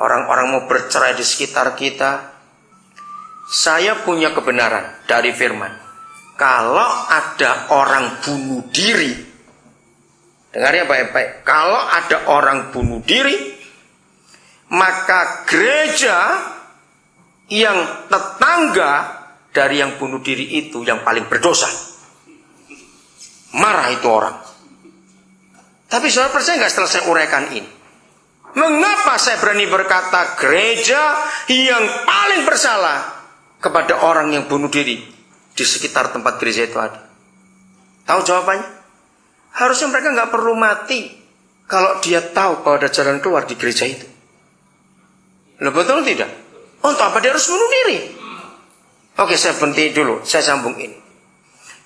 Orang-orang mau bercerai di sekitar kita. Saya punya kebenaran dari firman. Kalau ada orang bunuh diri, dengar ya baik-baik. Kalau ada orang bunuh diri, maka gereja yang tetangga dari yang bunuh diri itu yang paling berdosa. Marah itu orang. Tapi saudara percaya nggak setelah saya uraikan ini? Mengapa saya berani berkata gereja yang paling bersalah kepada orang yang bunuh diri di sekitar tempat gereja itu ada? Tahu jawabannya? Harusnya mereka nggak perlu mati kalau dia tahu bahwa ada jalan keluar di gereja itu. Loh, betul tidak? Untuk apa dia harus bunuh diri? Oke, saya berhenti dulu, saya sambung ini.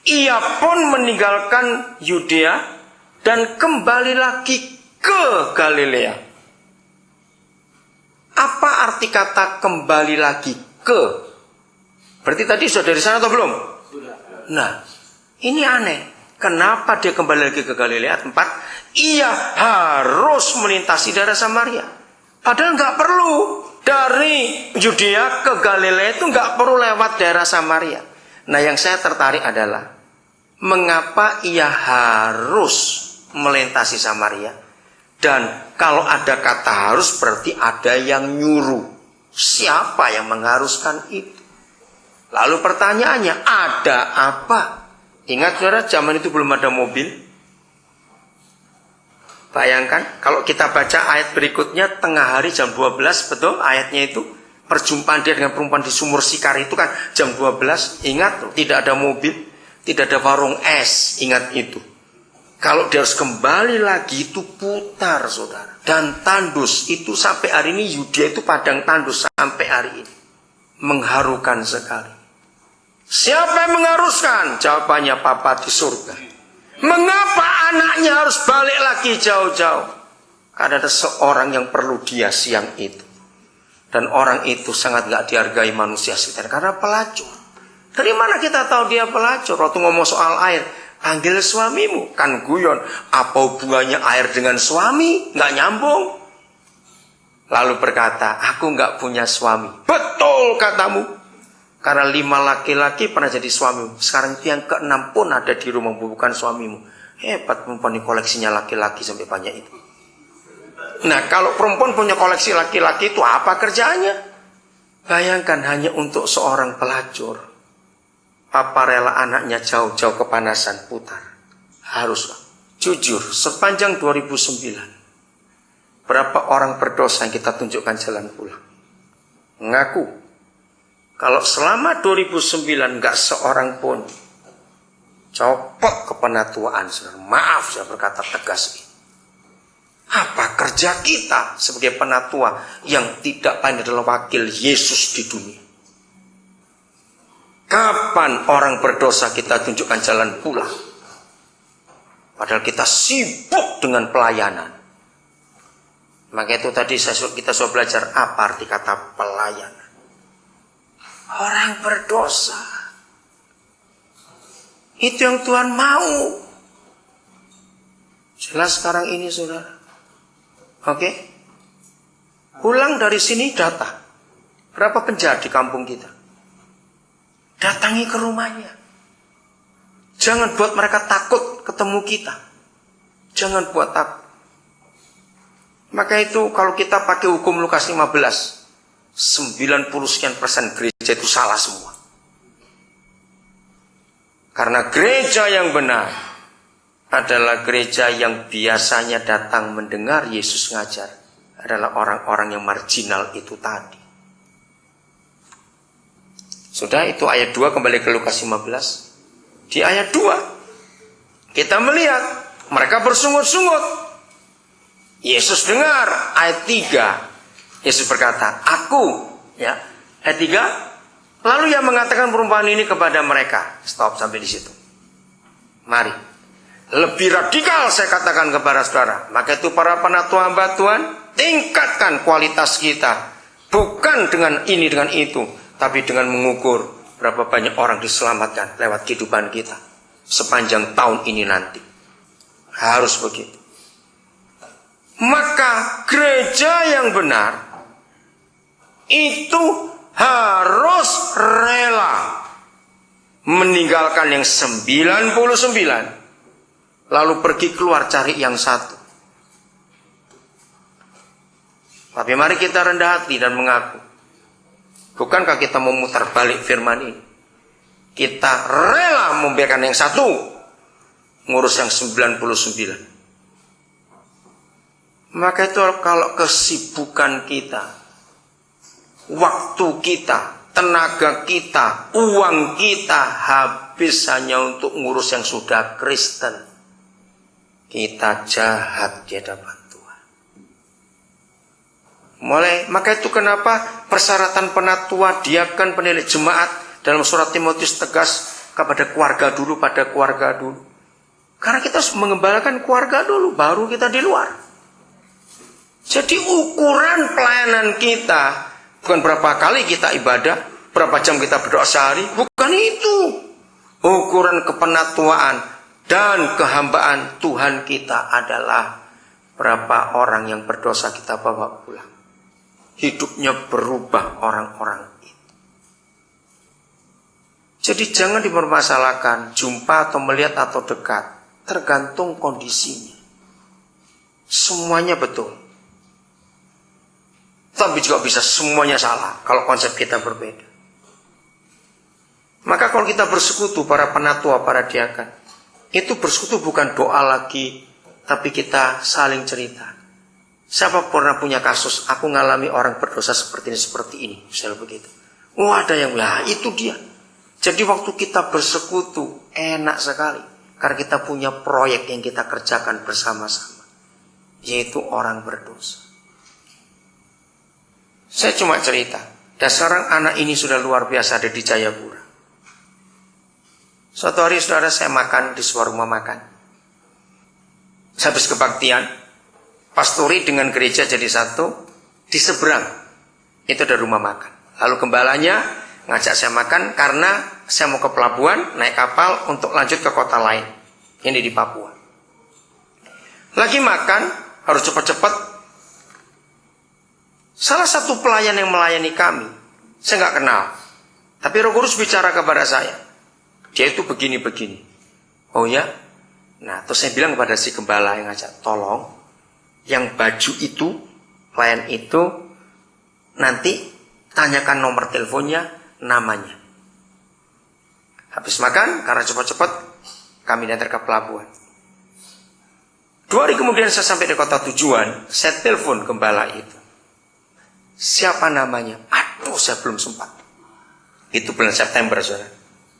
Ia pun meninggalkan Yudea dan kembali lagi ke Galilea. Apa arti kata kembali lagi ke? Berarti tadi sudah dari sana atau belum? Sudah. Nah, ini aneh. Kenapa dia kembali lagi ke Galilea, tempat ia harus melintasi daerah Samaria? Padahal nggak perlu. Dari Yudea ke Galilea itu nggak perlu lewat daerah Samaria. Nah, yang saya tertarik adalah mengapa ia harus melintasi Samaria? Dan kalau ada kata harus berarti ada yang nyuruh. Siapa yang mengharuskan itu? Lalu pertanyaannya, ada apa? Ingat saudara, zaman itu belum ada mobil. Bayangkan kalau kita baca ayat berikutnya, tengah hari jam 12, betul ayatnya itu. Perjumpaan dia dengan perempuan di sumur Sikar itu kan jam 12. Ingat, tidak ada mobil, tidak ada warung es. Ingat itu. Kalau dia harus kembali lagi itu putar saudara. Dan tandus itu sampai hari ini, Yudea itu padang tandus sampai hari ini. Mengharukan sekali. Siapa yang mengharuskan? Jawabannya Bapa di surga. Mengapa anaknya harus balik lagi jauh-jauh? Karena ada seorang yang perlu dia siang itu. Dan orang itu sangat gak dihargai manusia sekitar. Karena pelacur. Dari mana kita tahu dia pelacur? Waktu ngomong soal air, panggil suamimu. Kan guyon. Apa hubungannya air dengan suami? Gak nyambung. Lalu berkata, aku gak punya suami. Betul katamu. Karena 5 laki-laki pernah jadi suamimu. Sekarang itu yang ke-6 pun ada di rumah, bukan suamimu. Hebat perempuan ini koleksinya laki-laki sampai banyak itu. Nah, kalau perempuan punya koleksi laki-laki itu apa kerjaannya? Bayangkan hanya untuk seorang pelacur. Apa rela anaknya jauh-jauh kepanasan putar? Haruslah. Jujur, sepanjang 2009. Berapa orang berdosa yang kita tunjukkan jalan pulang? Ngaku. Kalau selama 2009 nggak seorang pun copot kepenatuaan, maaf saya berkata tegas ini. Apa kerja kita sebagai penatua yang tidak lain adalah wakil Yesus di dunia? Kapan orang berdosa kita tunjukkan jalan pulang? Padahal kita sibuk dengan pelayanan. Maka itu tadi kita sudah belajar apa arti kata pelayanan. Orang berdosa. Itu yang Tuhan mau. Jelas sekarang ini saudara. Oke? Pulang dari sini data. Berapa penjahat di kampung kita? Datangi ke rumahnya. Jangan buat mereka takut ketemu kita. Jangan buat takut. Maka itu kalau kita pakai hukum Lukas 15, 90% gereja itu salah semua. Karena gereja yang benar adalah gereja yang biasanya datang mendengar Yesus ngajar. Adalah orang-orang yang marginal itu tadi. Sudah, itu ayat 2, kembali ke Lukas 15. Di ayat 2 kita melihat mereka bersungut-sungut. Yesus dengar. Ayat 3 Yesus berkata, aku, ya, ayat 3. Lalu ia mengatakan perumpamaan ini kepada mereka. Stop sampai di situ. Mari. Lebih radikal saya katakan kepada saudara. Maka itu para penatua hamba Tuhan, tingkatkan kualitas kita. Bukan dengan ini, dengan itu. Tapi dengan mengukur berapa banyak orang diselamatkan lewat kehidupan kita. Sepanjang tahun ini nanti. Harus begitu. Maka gereja yang benar itu harus rela meninggalkan yang 99, lalu pergi keluar cari yang satu. Tapi mari kita rendah hati dan mengaku, bukankah kita memutar balik firman ini? Kita rela membiarkan yang satu ngurus yang 99. Maka itu kalau kesibukan kita, waktu kita, tenaga kita, uang kita habis hanya untuk ngurus yang sudah Kristen, kita jahat di hadapan Tuhan. Maka itu kenapa persyaratan penatua, diakan, penilik jemaat dalam surat Timotius tegas kepada keluarga dulu, pada keluarga dulu. Karena kita harus mengembalakan keluarga dulu, baru kita di luar. Jadi ukuran pelayanan kita bukan berapa kali kita ibadah, berapa jam kita berdoa sehari, bukan itu. Ukuran kepenatuaan dan kehambaan Tuhan kita adalah berapa orang yang berdosa kita bawa pulang. Hidupnya berubah orang-orang. Jadi jangan dipermasalahkan jumpa atau melihat atau dekat, tergantung kondisinya. Semuanya betul. Tapi juga bisa semuanya salah kalau konsep kita berbeda. Maka kalau kita bersekutu, para penatua, para diakan, itu bersekutu bukan doa lagi, tapi kita saling cerita. Siapa pernah punya kasus, aku ngalami orang berdosa seperti ini, misalnya begitu. Oh ada yang bilang, itu dia. Jadi waktu kita bersekutu enak sekali, karena kita punya proyek yang kita kerjakan bersama-sama, yaitu orang berdosa. Saya cuma cerita, dan sekarang anak ini sudah luar biasa ada di Jayapura. Suatu hari saudara saya makan di sebuah rumah makan. Habis kebaktian, pastori dengan gereja jadi satu, di seberang itu ada rumah makan. Lalu gembalanya ngajak saya makan karena saya mau ke pelabuhan, naik kapal untuk lanjut ke kota lain. Ini di Papua. Lagi makan, harus cepat-cepat. Salah satu pelayan yang melayani kami, saya nggak kenal. Tapi Roh Kudus bicara kepada saya. Dia itu begini-begini. Oh ya? Nah, terus saya bilang kepada si gembala yang ngajak, tolong, yang baju itu, pelayan itu, nanti tanyakan nomor teleponnya, namanya. Habis makan, karena cepat-cepat kami datang ke pelabuhan. 2 hari kemudian saya sampai di kota tujuan, saya telepon gembala itu. Siapa namanya? Aduh, saya belum sempat. Itu bulan September, saudara.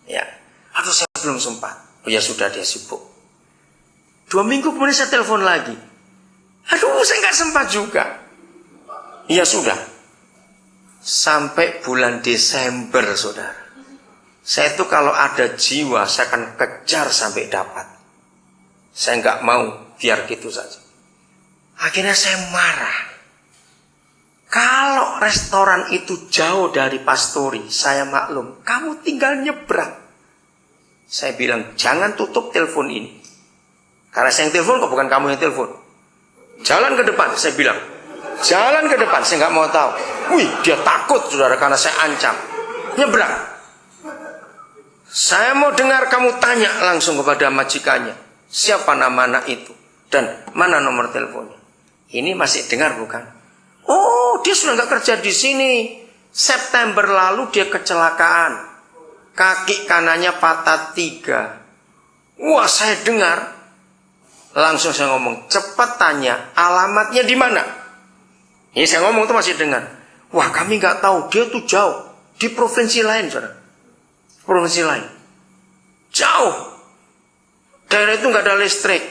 Ya, aduh, saya belum sempat. Oh ya sudah, dia sibuk. 2 minggu kemudian saya telepon lagi. Aduh, saya nggak sempat juga. Ya sudah. Sampai bulan Desember, saudara. Saya itu kalau ada jiwa, saya akan kejar sampai dapat. Saya nggak mau biar gitu saja. Akhirnya saya marah. Kalau restoran itu jauh dari pastori, saya maklum. Kamu tinggal nyebrang. Saya bilang, jangan tutup telepon ini. Karena saya yang telepon, kok bukan kamu yang telepon. Jalan ke depan, saya bilang. Jalan ke depan, saya nggak mau tahu. Wih, dia takut, saudara, karena saya ancam. Nyebrang. Saya mau dengar kamu tanya langsung kepada majikannya. Siapa nama anak itu? Dan mana nomor teleponnya? Ini masih dengar bukan? Oh, dia sudah nggak kerja di sini. September lalu dia kecelakaan. Kaki kanannya patah 3. Wah, saya dengar. Langsung saya ngomong, cepat tanya alamatnya di mana? Ini saya ngomong itu masih dengar. Wah, kami nggak tahu, dia tuh jauh di provinsi lain, saudara. Provinsi lain, jauh. Daerah itu nggak ada listrik.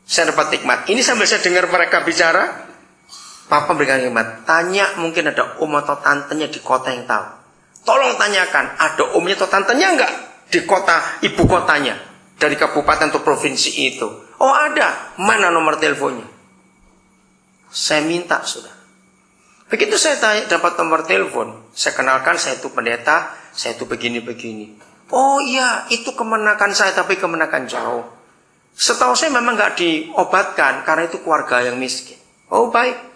Saya dapat hikmat. Ini sambil saya dengar mereka bicara, Papa berikan hikmat. Tanya, mungkin ada om atau tantenya di kota yang tahu. Tolong tanyakan, ada omnya atau tantenya enggak di kota, ibu kotanya, dari kabupaten atau provinsi itu. Oh ada, mana nomor teleponnya? Saya minta, sudah. Begitu saya dapat nomor telepon, saya kenalkan, saya itu pendeta, saya itu begini-begini. Oh iya, itu kemenakan saya, tapi kemenakan jauh. Setahu saya memang nggak diobatkan, karena itu keluarga yang miskin. Oh baik.